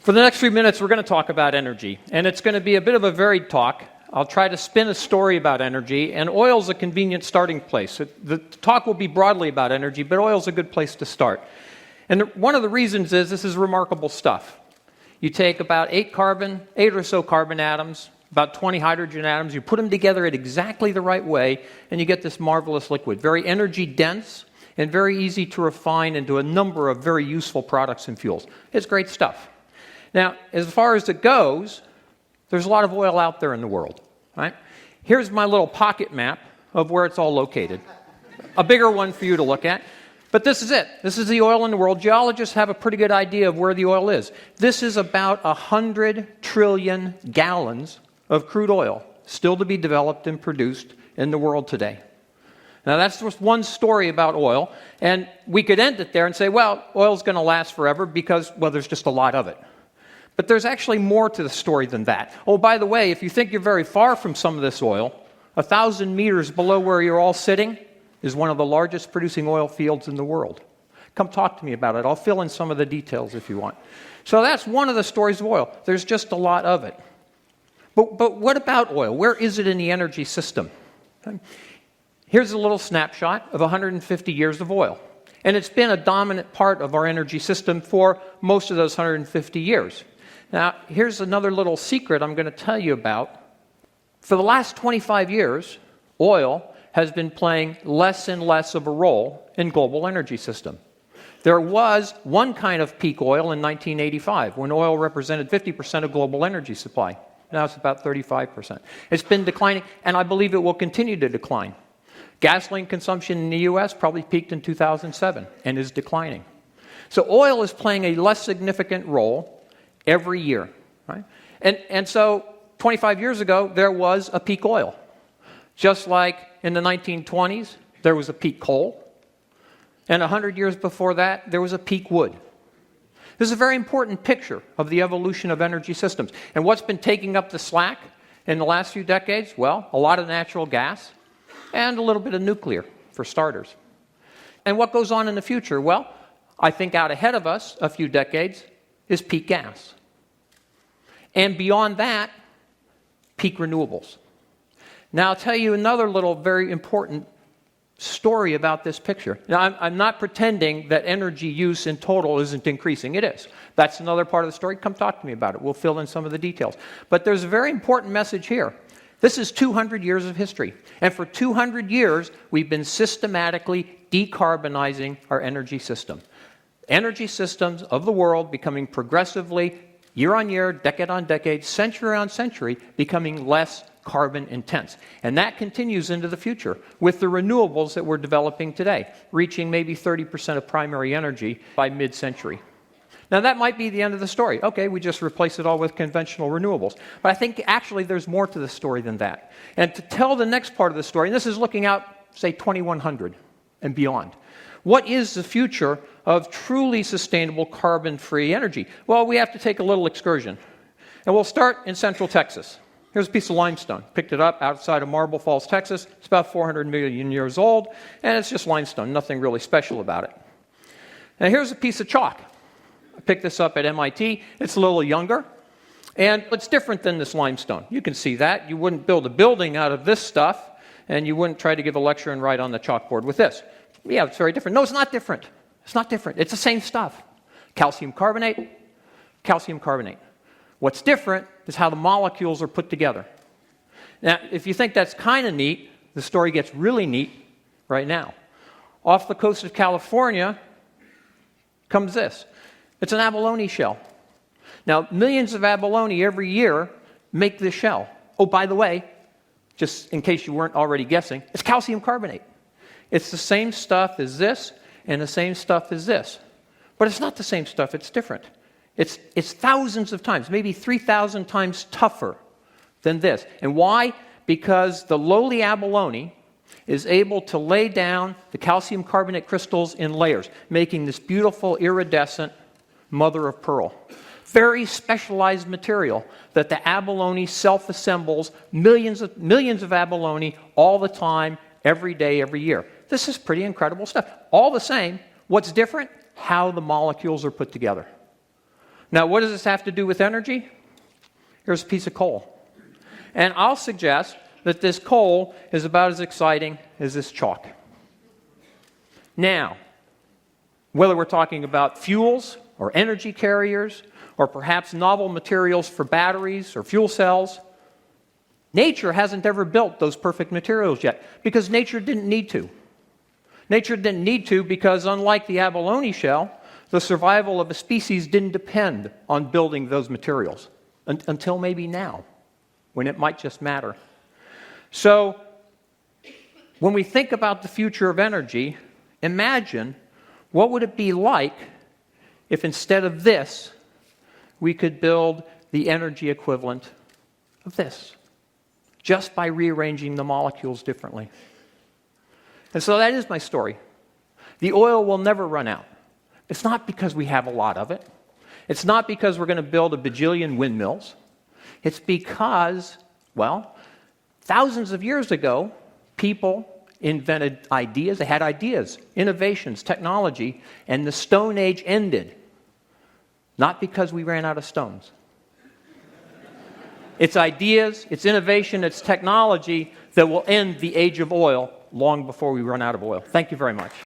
For the next few minutes, we're going to talk about energy, and it's going to be a bit of a varied talk. I'll try to spin a story about energy, and oil's a convenient starting place. The talk will be broadly about energy, but oil's a good place to start. And one of the reasons is this is remarkable stuff. You take about 8 or so carbon atoms, about 20 hydrogen atoms, you put them together at exactly the right way, and you get this marvelous liquid. Very energy dense and very easy to refine into a number of very useful products and fuels. It's great stuff. Now, as far as it goes, there's a lot of oil out there in the world, right? Here's my little pocket map of where it's all located. A bigger one for you to look at. But this is it. This is the oil in the world. Geologists have a pretty good idea of where the oil is. This is about 100 trillion gallons of crude oil still to be developed and produced in the world today. Now, that's just one story about oil. And we could end it there and say, well, oil's going to last forever because, well, there's just a lot of it. But there's actually more to the story than that. Oh, by the way, if you think you're very far from some of this oil, 1,000 meters below where you're all sitting is one of the largest producing oil fields in the world. Come talk to me about it. I'll fill in some of the details if you want. So that's one of the stories of oil. There's just a lot of it. But what about oil? Where is it in the energy system? Here's a little snapshot of 150 years of oil. And it's been a dominant part of our energy system for most of those 150 years. Now, here's another little secret I'm going to tell you about. For the last 25 years, oil has been playing less and less of a role in global energy system. There was one kind of peak oil in 1985 when oil represented 50% of global energy supply. Now it's about 35%. It's been declining, and I believe it will continue to decline. Gasoline consumption in the U.S. probably peaked in 2007 and is declining. So oil is playing a less significant role every year, right? And so 25 years ago, there was a peak oil. Just like in the 1920s, there was a peak coal. And 100 years before that, there was a peak wood. This is a very important picture of the evolution of energy systems. And what's been taking up the slack in the last few decades? Well, a lot of natural gas and a little bit of nuclear, for starters. And what goes on in the future? Well, I think out ahead of us, a few decades, is peak gas. And beyond that, peak renewables. Now, I'll tell you another little very important story about this picture. Now, I'm not pretending that energy use in total isn't increasing. It is. That's another part of the story. Come talk to me about it. We'll fill in some of the details. But there's a very important message here. This is 200 years of history. And for 200 years, we've been systematically decarbonizing our energy system. Energy systems of the world becoming progressively, year on year, decade on decade, century on century, becoming less carbon intense. And that continues into the future with the renewables that we're developing today, reaching maybe 30% of primary energy by mid-century. Now, that might be the end of the story. Okay, we just replace it all with conventional renewables. But I think actually there's more to the story than that. And to tell the next part of the story, and this is looking out, say, 2100 and beyond. What is the future of truly sustainable carbon-free energy? Well, we have to take a little excursion. And we'll start in central Texas. Here's a piece of limestone. Picked it up outside of Marble Falls, Texas. It's about 400 million years old, and it's just limestone. Nothing really special about it. Now, here's a piece of chalk. I picked this up at MIT. It's a little younger, and it's different than this limestone. You can see that. You wouldn't build a building out of this stuff, and you wouldn't try to give a lecture and write on the chalkboard with this. Yeah, it's very different. No, it's not different. It's not different. It's the same stuff. Calcium carbonate, calcium carbonate. What's different is how the molecules are put together. Now, if you think that's kind of neat, the story gets really neat right now. Off the coast of California comes this. It's an abalone shell. Now, millions of abalone every year make this shell. Oh, by the way, just in case you weren't already guessing, it's calcium carbonate. It's the same stuff as this and the same stuff as this. But it's not the same stuff, it's different. It's thousands of times, maybe 3,000 times tougher than this. And why? Because the lowly abalone is able to lay down the calcium carbonate crystals in layers, making this beautiful iridescent mother of pearl. Very specialized material that the abalone self-assembles, millions of abalone all the time, every day, every year. This is pretty incredible stuff. All the same, what's different? How the molecules are put together. Now, what does this have to do with energy? Here's a piece of coal. And I'll suggest that this coal is about as exciting as this chalk. Now, whether we're talking about fuels or energy carriers or perhaps novel materials for batteries or fuel cells, nature hasn't ever built those perfect materials yet because nature didn't need to. Nature didn't need to because, unlike the abalone shell, the survival of a species didn't depend on building those materials until maybe now, when it might just matter. So, when we think about the future of energy, imagine what would it be like if instead of this, we could build the energy equivalent of this, just by rearranging the molecules differently. And so that is my story. The oil will never run out. It's not because we have a lot of it. It's not because we're going to build a bajillion windmills. It's because, well, thousands of years ago, people invented ideas. They had ideas, innovations, technology, and the Stone Age ended. Not because we ran out of stones. It's ideas, it's innovation, it's technology that will end the age of oil long before we run out of oil. Thank you very much.